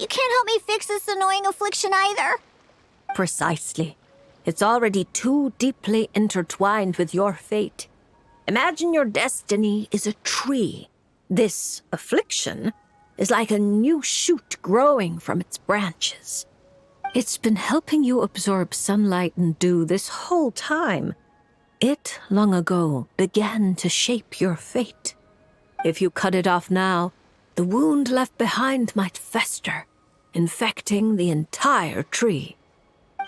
You can't help me fix this annoying affliction either. Precisely. It's already too deeply intertwined with your fate. Imagine your destiny is a tree. This affliction is like a new shoot growing from its branches. It's been helping you absorb sunlight and dew this whole time. It, long ago, began to shape your fate. If you cut it off now, the wound left behind might fester, infecting the entire tree.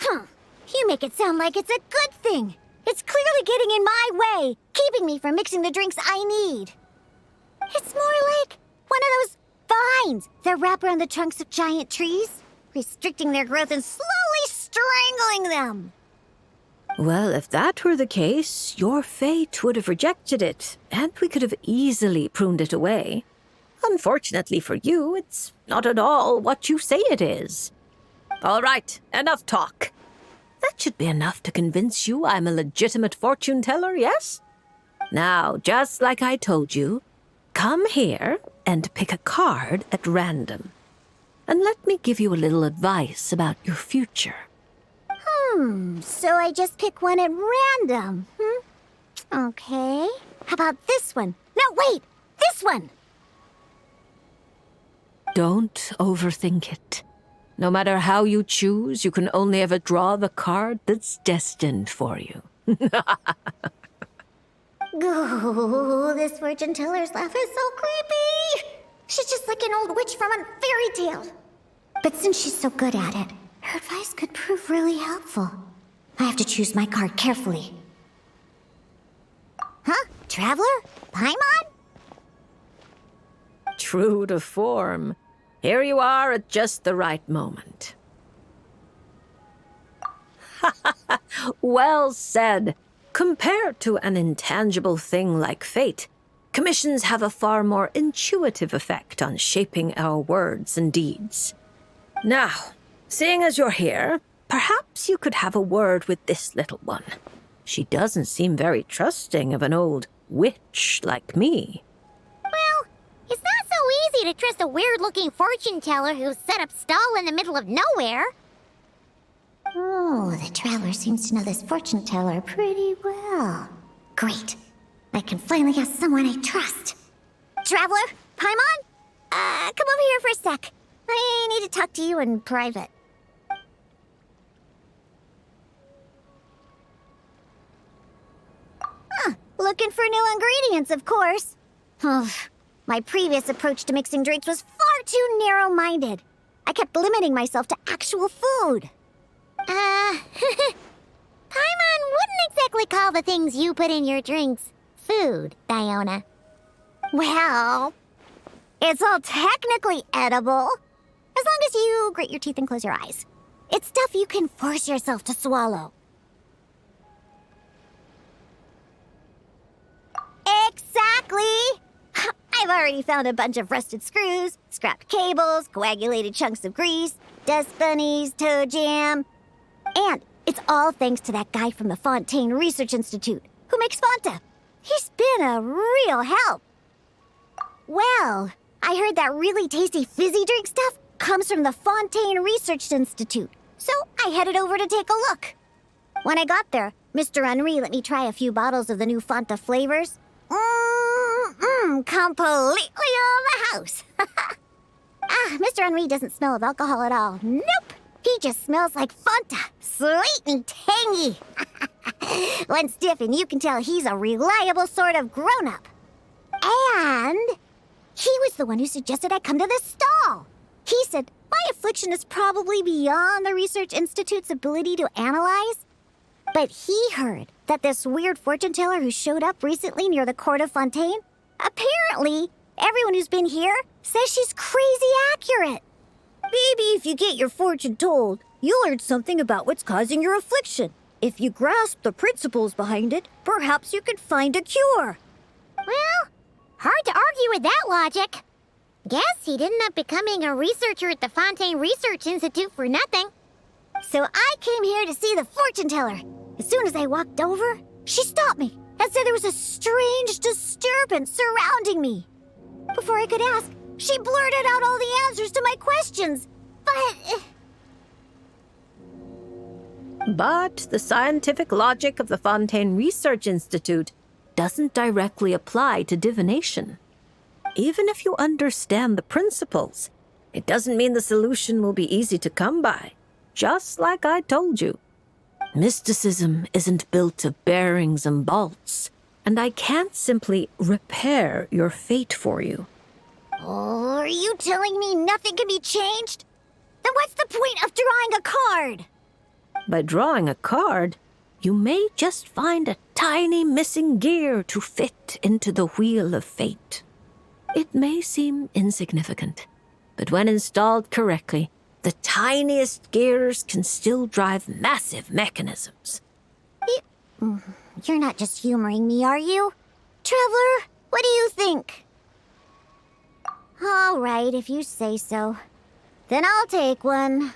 You make it sound like it's a good thing. It's clearly getting in my way, keeping me from mixing the drinks I need. It's more like one of those vines that wrap around the trunks of giant trees, restricting their growth and slowly strangling them. Well, if that were the case, your fate would have rejected it, and we could have easily pruned it away. Unfortunately for you, it's not at all what you say it is. All right, enough talk. That should be enough to convince you I'm a legitimate fortune teller, yes? Now, just like I told you, come here and pick a card at random. And let me give you a little advice about your future. So I just pick one at random, Okay. How about this one? No, wait! This one! Don't overthink it. No matter how you choose, you can only ever draw the card that's destined for you. Oh, this fortune teller's laugh is so creepy! She's just like an old witch from a fairy tale. But since she's so good at it, her advice could prove really helpful. I have to choose my card carefully. Huh? Traveler? Paimon? True to form. Here you are at just the right moment. Well said. Compared to an intangible thing like fate, commissions have a far more intuitive effect on shaping our words and deeds. Now, seeing as you're here, perhaps you could have a word with this little one. She doesn't seem very trusting of an old witch like me. Well, it's not so easy to trust a weird-looking fortune teller who's set up stall in the middle of nowhere. Oh, the traveler seems to know this fortune teller pretty well. Great. I can finally have someone I trust. Traveler? Paimon? Come over here for a sec. I need to talk to you in private. Looking for new ingredients, of course. My previous approach to mixing drinks was far too narrow-minded. I kept limiting myself to actual food. Paimon wouldn't exactly call the things you put in your drinks food, Diona. Well, it's all technically edible, as long as you grit your teeth and close your eyes. It's stuff you can force yourself to swallow. Exactly! I've already found a bunch of rusted screws, scrapped cables, coagulated chunks of grease, dust bunnies, toe jam. And it's all thanks to that guy from the Fontaine Research Institute who makes Fanta. He's been a real help. Well, I heard that really tasty fizzy drink stuff comes from the Fontaine Research Institute, so I headed over to take a look. When I got there, Mr. Henri let me try a few bottles of the new Fanta flavors. Completely on the house. Mr. Henri doesn't smell of alcohol at all. Nope. He just smells like Fanta. Sweet and tangy. One stiff and you can tell he's a reliable sort of grown-up. And he was the one who suggested I come to this stall. He said my affliction is probably beyond the Research Institute's ability to analyze. But he heard that this weird fortune teller who showed up recently near the court of Fontaine, apparently everyone who's been here says she's crazy accurate. Maybe if you get your fortune told, you'll learn something about what's causing your affliction. If you grasp the principles behind it, perhaps you can find a cure. Well, hard to argue with that logic. Guess he didn't end up becoming a researcher at the Fontaine Research Institute for nothing. So I came here to see the fortune teller. As soon as I walked over, she stopped me and said there was a strange disturbance surrounding me. Before I could ask, she blurted out all the answers to my questions. But the scientific logic of the Fontaine Research Institute doesn't directly apply to divination. Even if you understand the principles, it doesn't mean the solution will be easy to come by, just like I told you. Mysticism isn't built of bearings and bolts, and I can't simply repair your fate for you. Oh, are you telling me nothing can be changed? Then what's the point of drawing a card? By drawing a card, you may just find a tiny missing gear to fit into the wheel of fate. It may seem insignificant, but when installed correctly, the tiniest gears can still drive massive mechanisms. You're not just humoring me, are you? Traveler, what do you think? All right, if you say so. Then I'll take one.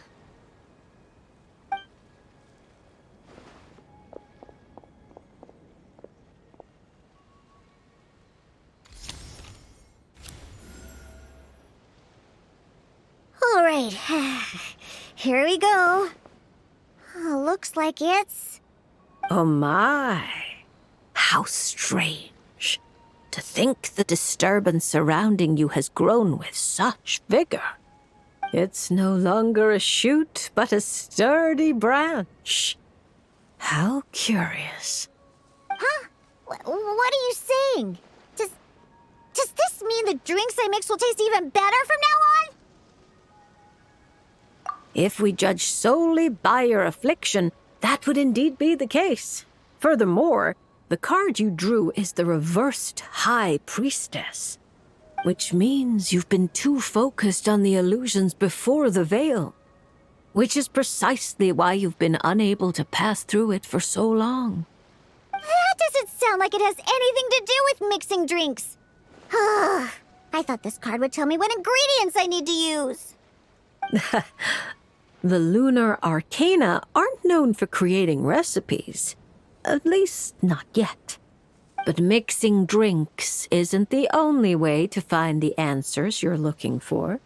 All right, here we go. Looks like it's... Oh my, how strange. To think the disturbance surrounding you has grown with such vigor. It's no longer a shoot, but a sturdy branch. How curious. Huh? What are you saying? Does this mean the drinks I mix will taste even better from now on? If we judge solely by your affliction, that would indeed be the case. Furthermore, the card you drew is the reversed High Priestess, which means you've been too focused on the illusions before the veil, which is precisely why you've been unable to pass through it for so long. That doesn't sound like it has anything to do with mixing drinks. I thought this card would tell me what ingredients I need to use. The lunar arcana aren't known for creating recipes. At least, not yet. But mixing drinks isn't the only way to find the answers you're looking for.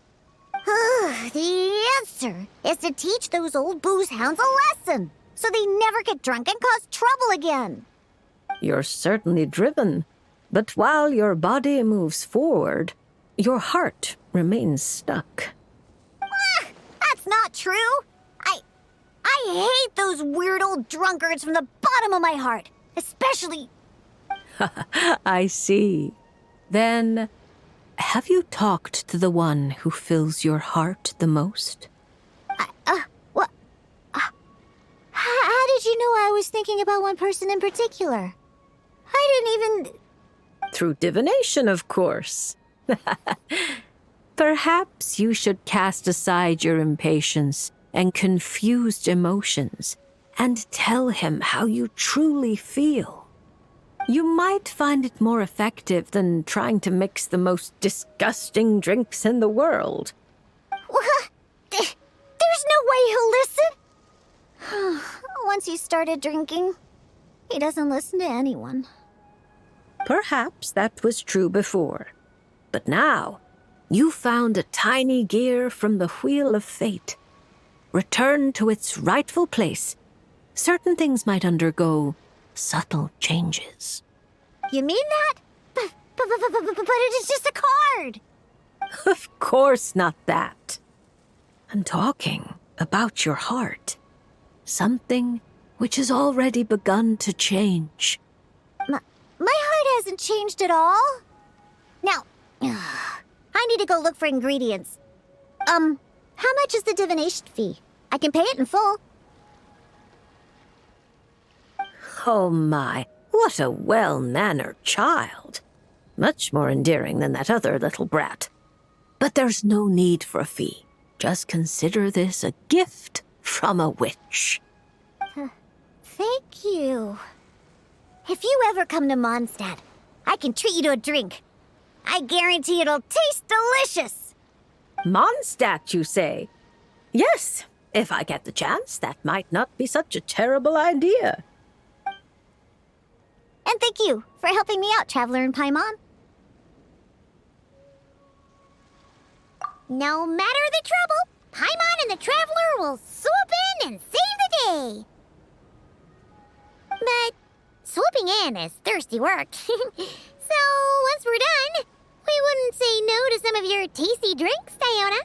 The answer is to teach those old booze hounds a lesson, so they never get drunk and cause trouble again. You're certainly driven, but while your body moves forward, your heart remains stuck. That's not true. I hate those weird old drunkards from the bottom of my heart, especially... I see. Then, have you talked to the one who fills your heart the most? What? How did you know I was thinking about one person in particular? I didn't even... Through divination, of course. Perhaps you should cast aside your impatience and confused emotions and tell him how you truly feel. You might find it more effective than trying to mix the most disgusting drinks in the world. What? There's no way he'll listen. Once he started drinking, he doesn't listen to anyone. Perhaps that was true before. But now, you found a tiny gear from the Wheel of Fate. Returned to its rightful place, certain things might undergo subtle changes. You mean that? But it is just a card. Of course not that. I'm talking about your heart. Something which has already begun to change. My heart hasn't changed at all. Now, I need to go look for ingredients. How much is the divination fee? I can pay it in full. Oh my, what a well-mannered child. Much more endearing than that other little brat. But there's no need for a fee. Just consider this a gift from a witch. Thank you. If you ever come to Mondstadt, I can treat you to a drink. I guarantee it'll taste delicious. Mondstadt, you say? Yes, if I get the chance, that might not be such a terrible idea. And thank you for helping me out, Traveler in Paimon. No matter the trouble, Paimon and the Traveler will swoop in and save the day. But swooping in is thirsty work. So once we're done, we wouldn't say no to some of your tasty drinks, Diona.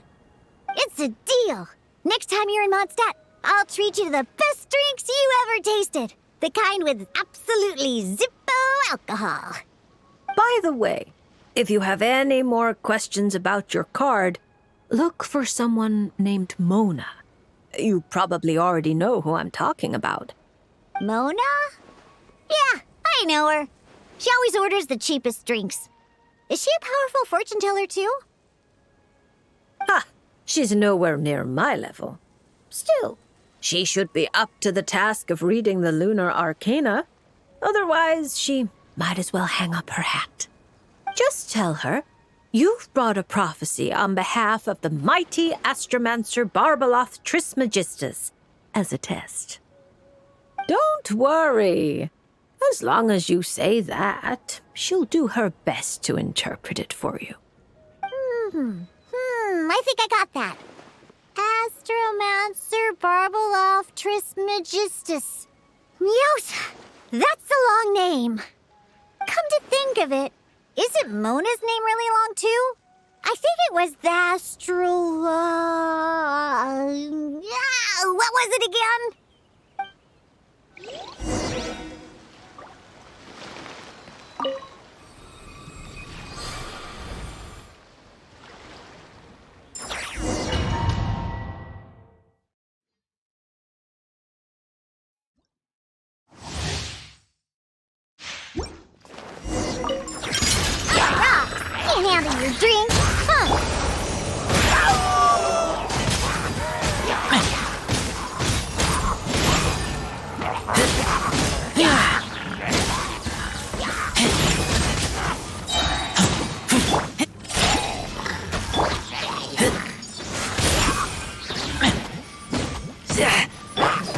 It's a deal. Next time you're in Mondstadt, I'll treat you to the best drinks you ever tasted. The kind with absolutely zippo alcohol. By the way, if you have any more questions about your card, look for someone named Mona. You probably already know who I'm talking about. Mona? Yeah, I know her. She always orders the cheapest drinks. Is she a powerful fortune teller too? Ha! She's nowhere near my level. Still, she should be up to the task of reading the lunar arcana. Otherwise, she might as well hang up her hat. Just tell her you've brought a prophecy on behalf of the mighty astromancer Barbeloth Trismegistus as a test. Don't worry. As long as you say that, she'll do her best to interpret it for you. I think I got that. Astromancer Barbeloth Trismegistus. Yosa, that's a long name. Come to think of it, isn't Mona's name really long too? I think it was the what was it again? Can't handle your drink, huh?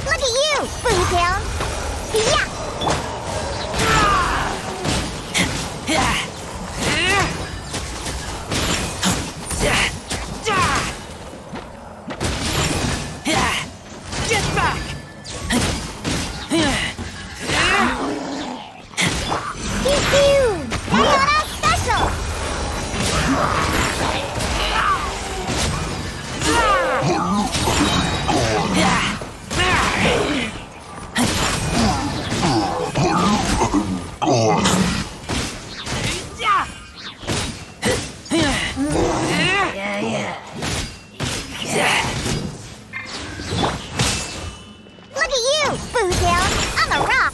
Look at you, Boomtown. Yeah. Get back! Pew-pew! Diana special! Look at you, Boomtown, on the rock.